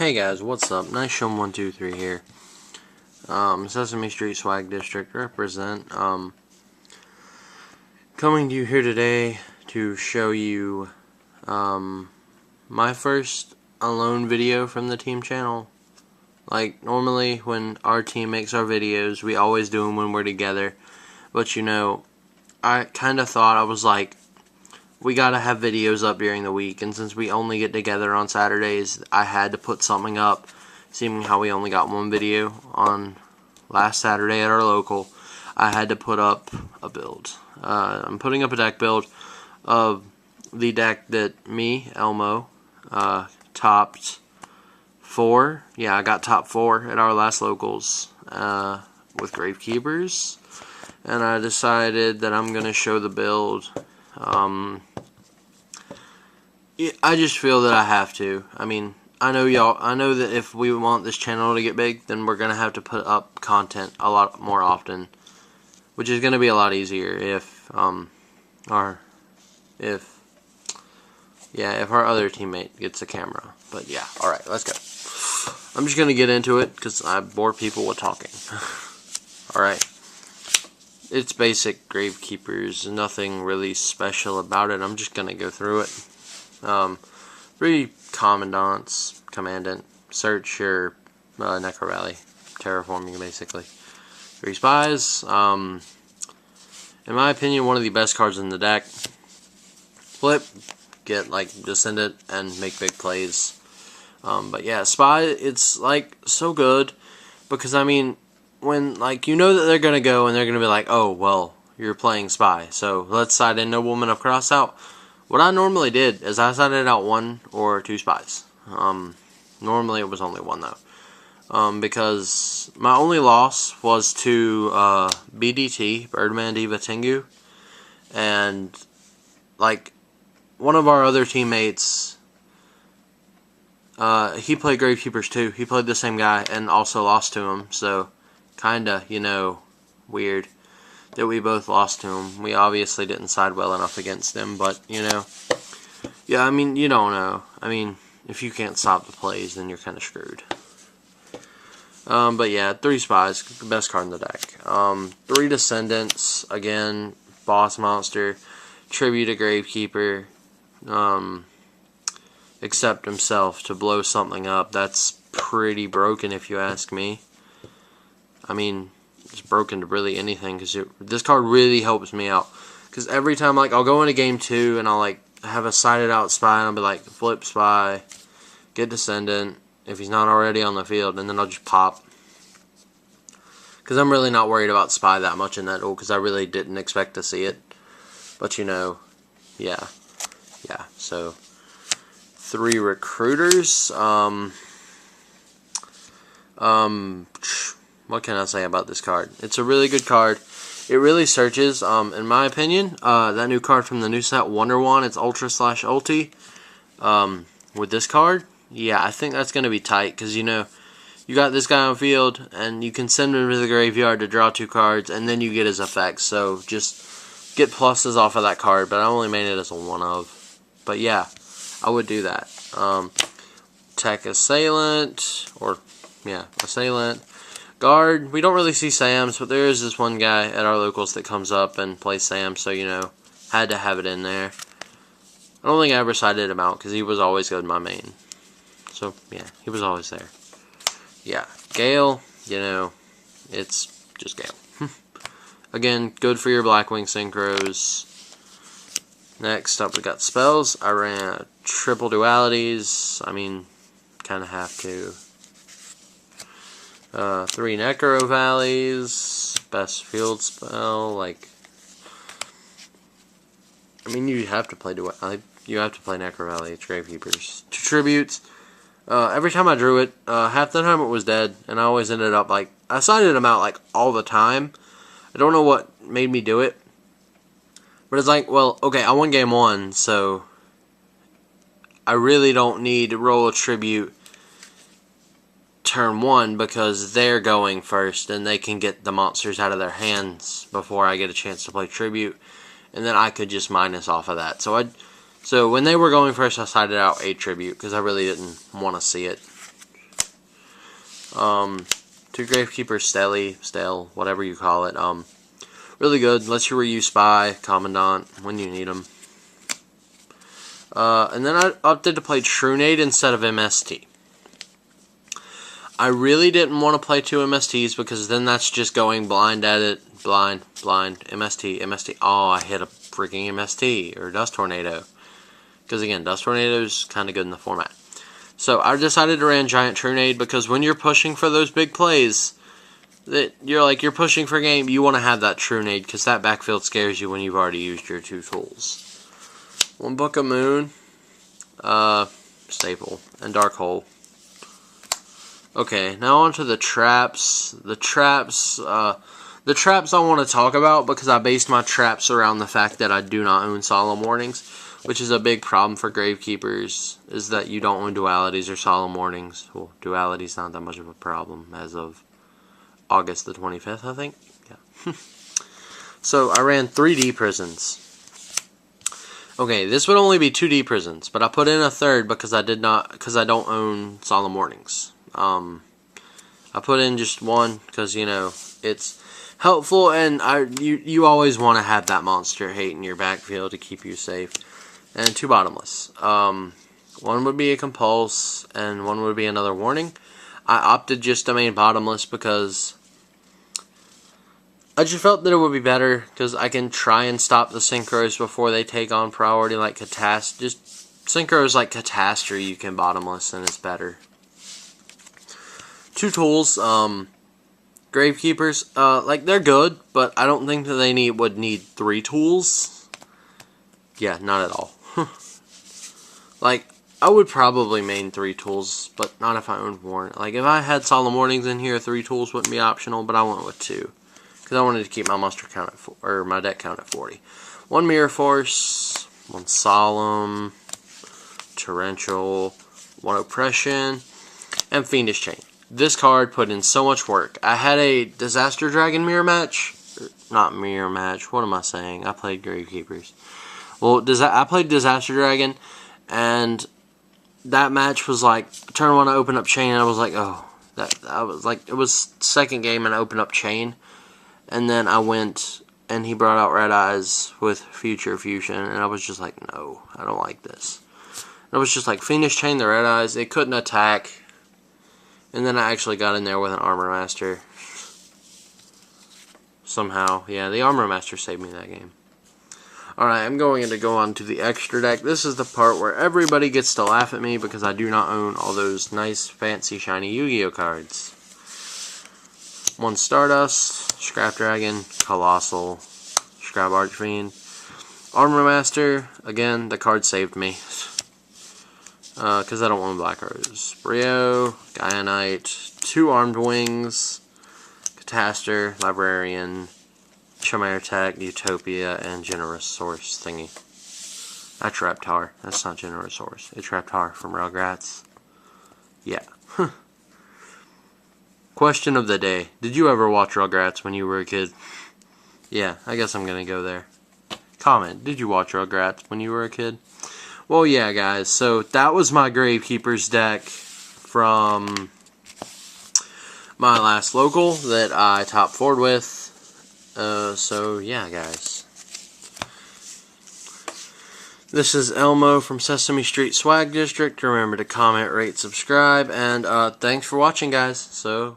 Hey guys, what's up? Nice Shum 123 here. Sesame Street Swag District represent. Coming to you here today to show you my first alone video from the team channel. Like, normally when our team makes our videos, we always do them when we're together. But you know, I kind of thought, I was like, we gotta have videos up during the week, and since we only get together on Saturdays, I had to put something up, seeing how we only got one video on last Saturday at our local. I had to put up a build. I'm putting up a deck build of the deck that me, Elmo, topped 4. Yeah, I got top 4 at our last locals with Gravekeepers, and I decided that I'm gonna show the build. I just feel that I have to. I mean, I know that if we want this channel to get big, then we're gonna have to put up content a lot more often, which is gonna be a lot easier if our other teammate gets a camera. But yeah, all right, let's go. I'm just gonna get into it because I bore people with talking. All right. It's basic Gravekeepers, nothing really special about it. I'm just gonna go through it. 3 commandant, search your Necro Rally, terraforming basically. 3 spies. In my opinion, one of the best cards in the deck. Flip, get like Descendant and make big plays. But yeah, spy, it's like so good because I mean, when like you know that they're gonna go and they're gonna be like, oh well, you're playing spy, so let's side in Nobleman of Crossout. What I normally did is I sided out 1 or 2 spies. Normally it was only 1 though, because my only loss was to BDT, Birdman Diva Tengu, and like one of our other teammates. He played Gravekeepers too. He played the same guy and also lost to him. So kinda, you know, weird that we both lost to him. We obviously didn't side well enough against him, but, you know, yeah, I mean, you don't know. I mean, if you can't stop the plays, then you're kind of screwed. But yeah, 3 spies, best card in the deck. 3 Descendants, again, boss monster, tribute to Gravekeeper, accept himself to blow something up. That's pretty broken if you ask me. I mean, it's broken to really anything because this card really helps me out. Because every time, like, I'll go into game 2 and I'll like have a sided out spy and I'll be like, flip spy, get Descendant if he's not already on the field, and then I'll just pop. Because I'm really not worried about spy that much in that duel because I really didn't expect to see it. But you know, yeah. So 3 recruiters. What can I say about this card? It's a really good card. It really searches, in my opinion, that new card from the new set, Wonder Wand, it's Ultra/Ulti. With this card, yeah, I think that's going to be tight, because, you know, you got this guy on field, and you can send him to the graveyard to draw 2 cards, and then you get his effects, so just get pluses off of that card, but I only made it as a 1-of. But yeah, I would do that. Tech Assailant, or, yeah, Assailant. Guard, we don't really see Sams, but there is this one guy at our locals that comes up and plays Sam, so, you know, had to have it in there. I don't think I ever sided him out, because he was always good in my main. So, yeah, he was always there. Yeah, Gale, you know, it's just Gale. Again, good for your Blackwing Synchros. Next up, we got spells. I ran triple dualities. I mean, kind of have to. 3 Necro Valleys, best field spell, like, I mean, you have to play Necro Valley, it's Gravekeepers. 2 tributes, every time I drew it, half the time it was dead, and I always ended up, like, I sided them out, like, all the time. I don't know what made me do it, but it's like, well, okay, I won game 1, so I really don't need to roll a tribute turn 1 because they're going first and they can get the monsters out of their hands before I get a chance to play tribute, and then I could just minus off of that. So when they were going first, I sided out a tribute because I really didn't want to see it. Two Gravekeeper stale, whatever you call it. Really good. Lets you reuse Spy, Commandant when you need them. And then I opted to play Trunade instead of MST. I really didn't want to play 2 MSTs because then that's just going blind at it. Blind, MST. Oh, I hit a freaking MST or Dust Tornado. Because again, Dust Tornado is kind of good in the format. So I decided to run Giant Trunade because when you're pushing for those big plays, that you're pushing for game, you want to have that Trunade because that backfield scares you when you've already used your 2 tools. 1 Book of Moon, Staple, and Dark Hole. Okay, now on to the traps. The traps I want to talk about because I based my traps around the fact that I do not own Solemn Warnings, which is a big problem for Gravekeepers, is that you don't own Dualities or Solemn Warnings. Well, Duality's not that much of a problem as of August the 25th, I think. Yeah. So I ran 3D prisons. Okay, this would only be 2D prisons, but I put in a third because I don't own Solemn Warnings. I put in just 1 because, you know, it's helpful, and you always want to have that monster hate in your backfield to keep you safe. And 2 bottomless. 1 would be a compulse, and 1 would be another warning. I opted just to main bottomless because I just felt that it would be better because I can try and stop the synchros before they take on priority like Catastrophe. Just synchros like Catastrophe you can bottomless and it's better. 2 tools, Gravekeepers, like they're good, but I don't think that they would need 3 tools. Yeah, not at all. Like, I would probably main 3 tools, but not if I owned Warning. Like, if I had Solemn Warnings in here, 3 tools wouldn't be optional, but I went with 2. Because I wanted to keep my muster count at or my deck count at 40. 1 Mirror Force, 1 Solemn, Torrential, 1 Oppression, and Fiendish Chain. This card put in so much work. I had a Disaster Dragon mirror match. Not mirror match, what am I saying? I played Gravekeepers. Well, I played Disaster Dragon, and that match was like, turn 1 I open up Chain, and I was like, oh. I was like, it was second game and I opened up Chain. And then I went, and he brought out Red Eyes with Future Fusion, and I was just like, no, I don't like this. And I was just like, Fiendish Chain the Red Eyes, it couldn't attack. And then I actually got in there with an Armor Master. Somehow, yeah, the Armor Master saved me that game. Alright, I'm going to go on to the extra deck. This is the part where everybody gets to laugh at me because I do not own all those nice, fancy, shiny Yu-Gi-Oh cards. 1 Stardust, Scrap Dragon, Colossal, Scrap Archfiend, Armor Master. Again, the card saved me. Because I don't want Black Rose. Brio, Gaia Knight, 2 Armed Wings, Catastor, Librarian, Chimera Tech, Utopia, and Generosaurus thingy. That's Reptar. That's not Generosaurus. It's Reptar from Rugrats. Yeah. Question of the day. Did you ever watch Rugrats when you were a kid? Yeah, I guess I'm gonna go there. Comment. Did you watch Rugrats when you were a kid? Well, yeah, guys. So, that was my Gravekeeper's deck from my last local that I top 4'd with. So, yeah, guys. This is Elmo from Sesame Street Swag District. Remember to comment, rate, subscribe, and thanks for watching, guys. So,